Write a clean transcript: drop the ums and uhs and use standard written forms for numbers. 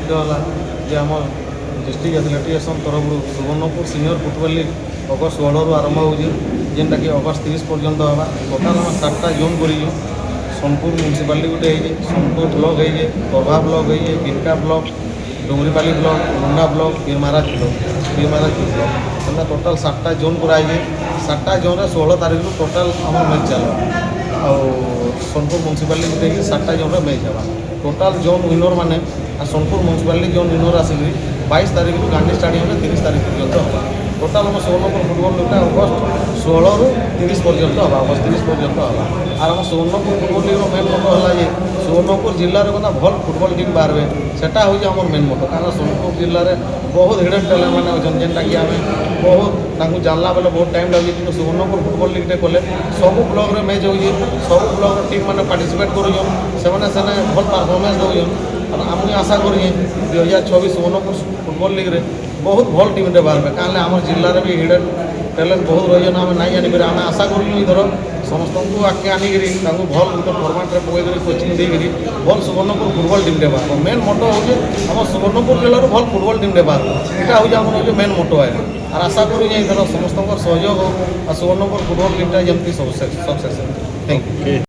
मुख्य है जे आम डिस्ट्रिक्ट एथलेटिक्स तरफ Subarnapur senior football league August 16 रु आरंभ हो जेनटा कि अगस्ट 30 पर्यंत होगा। टोटाल आम 7टा जोन कर सोनपुर म्यूनिसिपालिटी गोटे है, सोनपुर ब्लॉक है, करभा ब्लॉक है, बिनका ब्लॉक, डुंगरीपाली ब्लॉक, मुंडा ब्लॉक, बीरमाराज ब्लॉक मतलब टोटाल 7टा जोन कराई। 7टा जोन 16 तारीख को टोटाल आम मैच चलो सोनपुर म्यूनिसिपालिटी गोटे 7टा जोन मैच होगा। टोटाल जोन विनर माने सोनपुर म्यूनिसिपालिटी जोन विनर आसिक 22 तारीख को गांधी स्टाडियम 30 तारीख पर्यंत होगा। टोटाल आम सुवर्णपुर फुटबॉल लीग अगस्ट 16 रु 30 पर्यंत होगा, अगस्ट 30 पर्यंत होगा। और आम Subarnapur football league main motto है ये सुवर्णपुर जिले में भल फुटबॉल टीम बाहर सेटा हूँ आम मेन मोटो। कारण सोनपुर जिले में बहुत हिडन टैलेंट मैंने अच्छे जेनटा कि आम बहुत जानला बेले बहुत टाइम लगे कि सुवर्णपुर फुटबॉल लीग कले सब ब्लॉक रे मैच हो सब ब्लॉक टीम मैंने पार्टिसिपेट कर भल परफॉर्मेंस दौन। और आम आशा करें 2024 सुवर्णपुर फुटबॉल लीग रे बहुत भल टीम रे बाहर कहीं आम जिले में भी हिडन टैलेंट बहुत रही आम नहीं जानिपर आम आशा करूँ इधर समस्त को आगे आनिक भल गोटे फर्माट में पकईकर कोचिंग देकर भल सुवर्णपुर फुटबॉल टीम रे बाहर। मेन मोटो हूँ आम सुवर्णपुर जिले में भल फुटबॉल टीम रे बाहर यहाँ हूँ आम मेन मोटो है। और आशा करूँ इधर समस्त सहयोग और सुवर्णपुर फुटबॉल टीम जमती सक्सेस। Thank you.